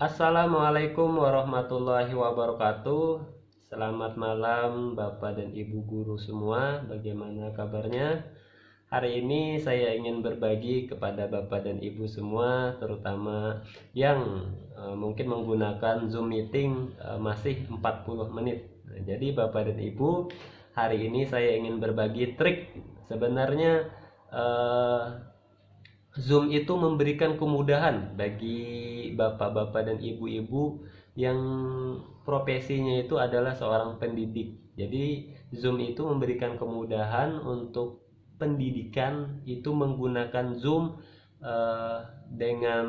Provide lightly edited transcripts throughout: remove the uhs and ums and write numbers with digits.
Assalamualaikum warahmatullahi wabarakatuh. Selamat malam Bapak dan Ibu guru semua. Bagaimana kabarnya? Hari ini saya ingin berbagi kepada Bapak dan Ibu semua, terutama yang mungkin menggunakan Zoom meeting masih 40 menit. Nah, jadi Bapak dan Ibu, hari ini saya ingin berbagi trik. Sebenarnya eh, Zoom itu memberikan kemudahan bagi bapak-bapak dan ibu-ibu yang profesinya itu adalah seorang pendidik. Jadi Zoom itu memberikan kemudahan untuk pendidikan itu menggunakan Zoom eh, dengan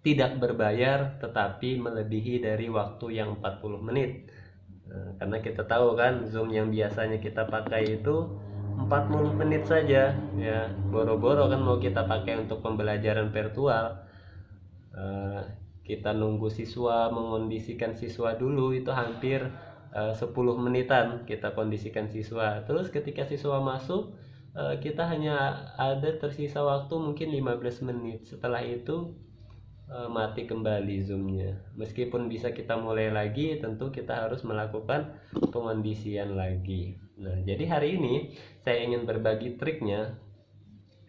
tidak berbayar tetapi melebihi dari waktu yang 40 menit. Karena kita tahu kan Zoom yang biasanya kita pakai itu 40 menit saja ya. Boro-boro kan mau kita pakai untuk pembelajaran virtual, eh, kita nunggu siswa, mengondisikan siswa dulu itu hampir 10 menitan kita kondisikan siswa. Terus ketika siswa masuk, kita hanya ada tersisa waktu mungkin 15 menit. Setelah itu mati kembali zoomnya. Meskipun bisa kita mulai lagi, tentu kita harus melakukan pengondisian lagi. Nah, jadi hari ini saya ingin berbagi triknya.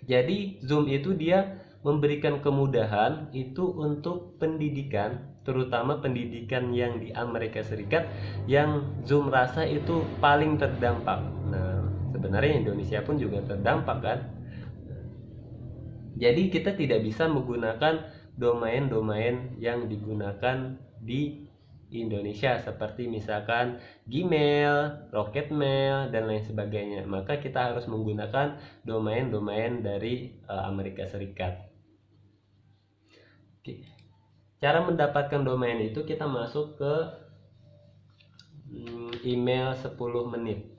Jadi Zoom itu dia memberikan kemudahan itu untuk pendidikan, terutama pendidikan yang di Amerika Serikat yang Zoom rasa itu paling terdampak. Nah, sebenarnya Indonesia pun juga terdampak kan. Jadi kita tidak bisa menggunakan domain-domain yang digunakan di Indonesia seperti misalkan Gmail, Rocketmail dan lain sebagainya. Maka kita harus menggunakan domain-domain dari Amerika Serikat. Oke. Cara mendapatkan domain itu kita masuk ke email 10 menit.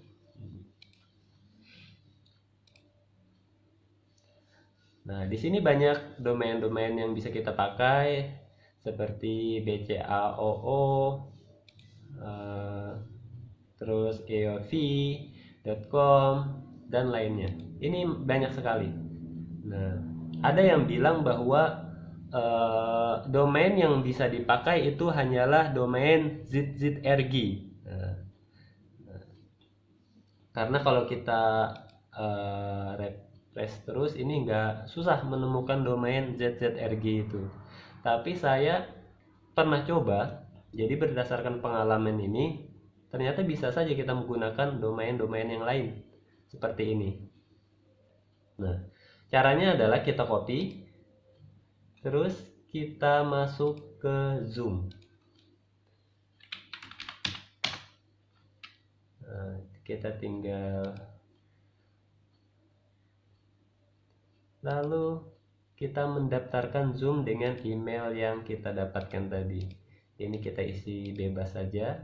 Nah, di sini banyak domain-domain yang bisa kita pakai seperti BCAOO, eh, terus eov.com dan lainnya. Ini banyak sekali. Nah, ada yang bilang bahwa domain yang bisa dipakai itu hanyalah domain ZZRG. Nah, karena kalau kita refresh terus ini nggak susah menemukan domain ZZRG itu. Tapi saya pernah coba, jadi berdasarkan pengalaman ini ternyata bisa saja kita menggunakan domain-domain yang lain seperti ini. Nah, caranya adalah kita copy, terus kita masuk ke Zoom. Nah, kita tinggal lalu kita mendaftarkan Zoom dengan email yang kita dapatkan tadi. Ini kita isi bebas saja.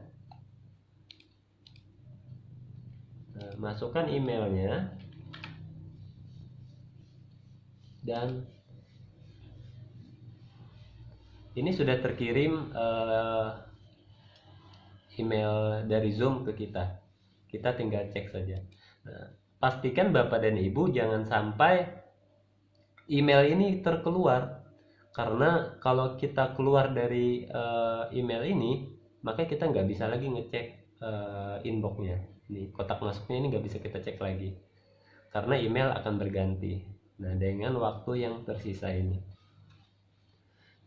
Nah, masukkan emailnya dan ini sudah terkirim email dari Zoom ke kita. Kita tinggal cek saja. Nah, pastikan Bapak dan Ibu jangan sampai email ini terkeluar. Karena kalau kita keluar dari email ini, maka kita nggak bisa lagi ngecek inboxnya. Ini kotak masuknya ini nggak bisa kita cek lagi. Karena email akan berganti. Nah, dengan waktu yang tersisa ini.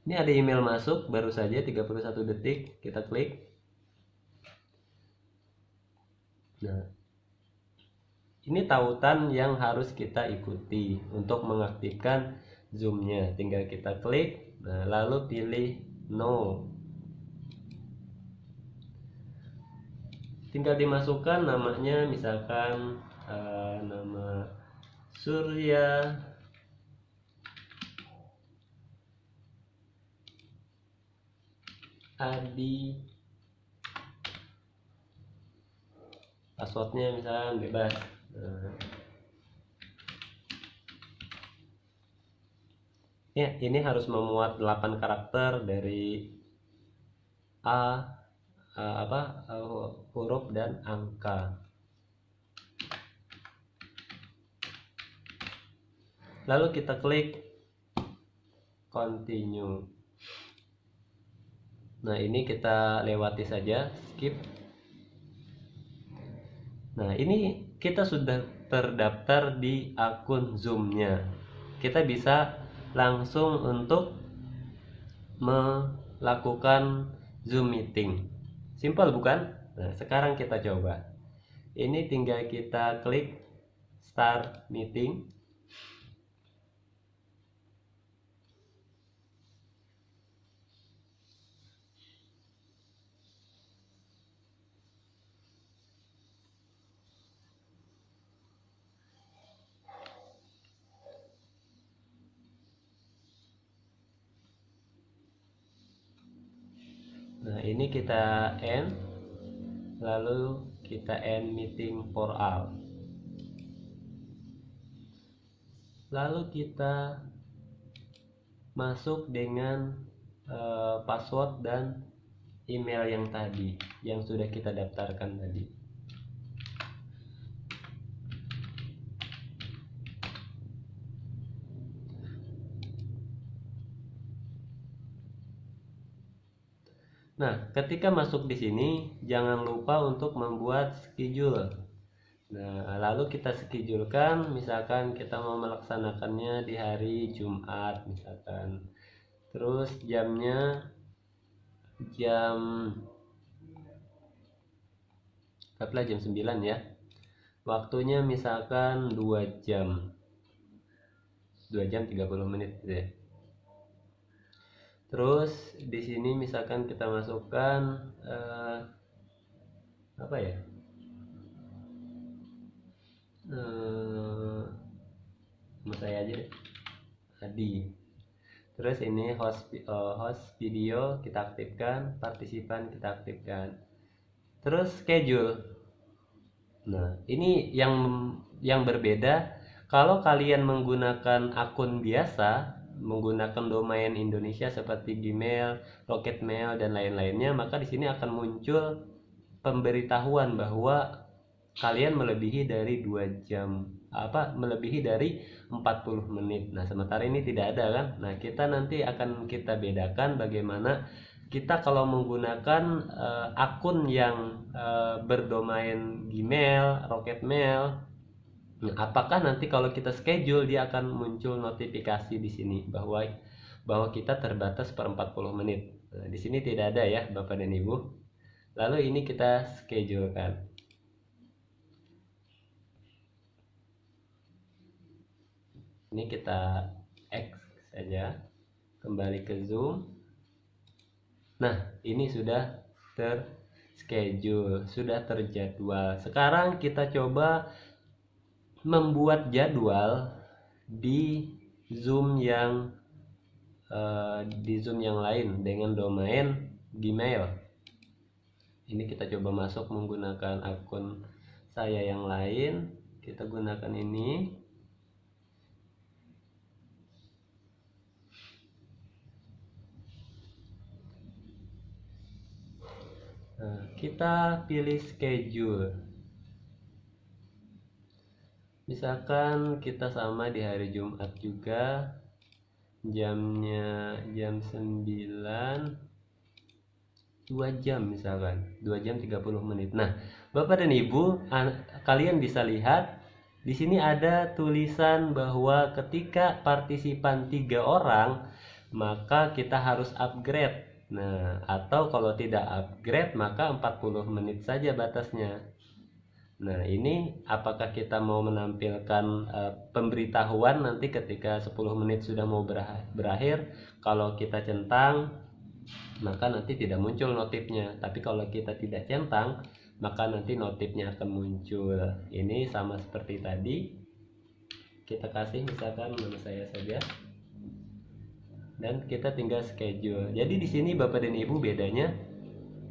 Ini ada email masuk baru saja 31 detik, kita klik. Nah, ini tautan yang harus kita ikuti untuk mengaktifkan Zoom-nya. Tinggal kita klik, nah, lalu pilih no. Tinggal dimasukkan namanya, misalkan nama Surya Adi, passwordnya misalkan bebas. Ya, ini harus memuat 8 karakter dari A, huruf dan angka. Lalu kita klik continue. Nah, ini kita lewati saja, skip. Nah, ini kita sudah terdaftar di akun Zoom-nya. Kita bisa langsung untuk melakukan Zoom meeting. Simpel bukan? Nah, sekarang kita coba. Ini tinggal kita klik start meeting. Nah, ini kita end, lalu kita end meeting for all. Lalu kita masuk dengan password dan email yang tadi, yang sudah kita daftarkan tadi. Nah, ketika masuk di sini, jangan lupa untuk membuat schedule. Nah, lalu kita schedulekan, misalkan kita mau melaksanakannya di hari Jumat, misalkan. Terus jamnya jam katakanlah jam 9 ya. Waktunya misalkan 2 jam. 2 jam 30 menit gitu ya. Terus di sini misalkan kita masukkan apa ya? Nama saya aja deh, Adi. Terus ini host video kita aktifkan, partisipan kita aktifkan. Terus schedule. Nah, ini yang berbeda kalau kalian menggunakan akun biasa, menggunakan domain Indonesia seperti Gmail, Rocketmail dan lain-lainnya, maka di sini akan muncul pemberitahuan bahwa kalian melebihi dari 2 jam, melebihi dari 40 menit. Nah, sementara ini tidak ada kan. Nah, kita nanti akan kita bedakan bagaimana kita kalau menggunakan akun yang berdomain Gmail, Rocketmail. Nah, apakah nanti kalau kita schedule dia akan muncul notifikasi di sini bahwa kita terbatas per 40 menit. Nah, di sini tidak ada ya, Bapak dan Ibu. Lalu ini kita schedulekan. Ini kita X saja, kembali ke Zoom. Nah, ini sudah terschedule, sudah terjadwal. Sekarang kita coba membuat jadwal di Zoom yang lain dengan domain Gmail. Ini kita coba masuk menggunakan akun saya yang lain. Kita gunakan ini. Nah, kita pilih schedule. Misalkan kita sama di hari Jumat juga, jamnya jam 9, 2 jam misalkan, 2 jam 30 menit. Nah, Bapak dan Ibu, kalian bisa lihat di sini ada tulisan bahwa ketika partisipan 3 orang, maka kita harus upgrade. Nah, atau kalau tidak upgrade maka 40 menit saja batasnya. Nah, ini apakah kita mau menampilkan pemberitahuan nanti ketika 10 menit sudah mau berakhir. Kalau kita centang maka nanti tidak muncul notifnya, tapi kalau kita tidak centang maka nanti notifnya akan muncul. Ini sama seperti tadi, kita kasih misalkan nama saya saja dan kita tinggal schedule. Jadi di sini Bapak dan Ibu bedanya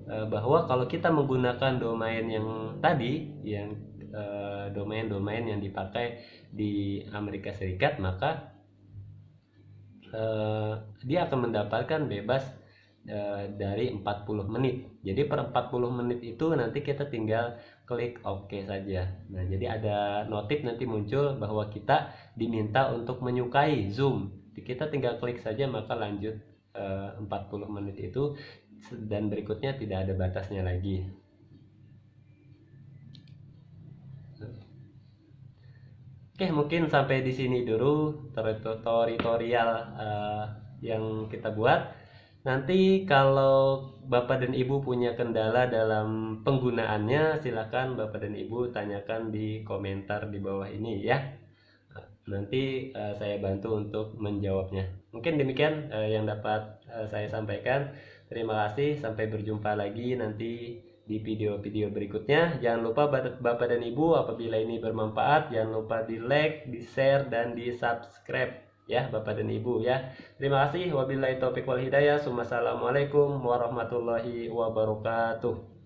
bahwa kalau kita menggunakan domain yang tadi, yang domain-domain yang dipakai di Amerika Serikat, maka dia akan mendapatkan bebas dari 40 menit. Jadi per 40 menit itu nanti kita tinggal klik OK saja. Nah, jadi ada notif nanti muncul bahwa kita diminta untuk menyukai Zoom. Kita tinggal klik saja maka lanjut 40 menit itu dan berikutnya tidak ada batasnya lagi. Oke, mungkin sampai di sini dulu tutorial yang kita buat. Nanti kalau Bapak dan Ibu punya kendala dalam penggunaannya, silakan Bapak dan Ibu tanyakan di komentar di bawah ini ya. Nanti saya bantu untuk menjawabnya. Mungkin demikian yang dapat saya sampaikan. Terima kasih, sampai berjumpa lagi nanti di video-video berikutnya. Jangan lupa Bapak dan Ibu, apabila ini bermanfaat, jangan lupa di like, di share, dan di subscribe ya Bapak dan Ibu ya. Terima kasih. Wabillahi taufiq wal hidayah. Wassalamualaikum warahmatullahi wabarakatuh.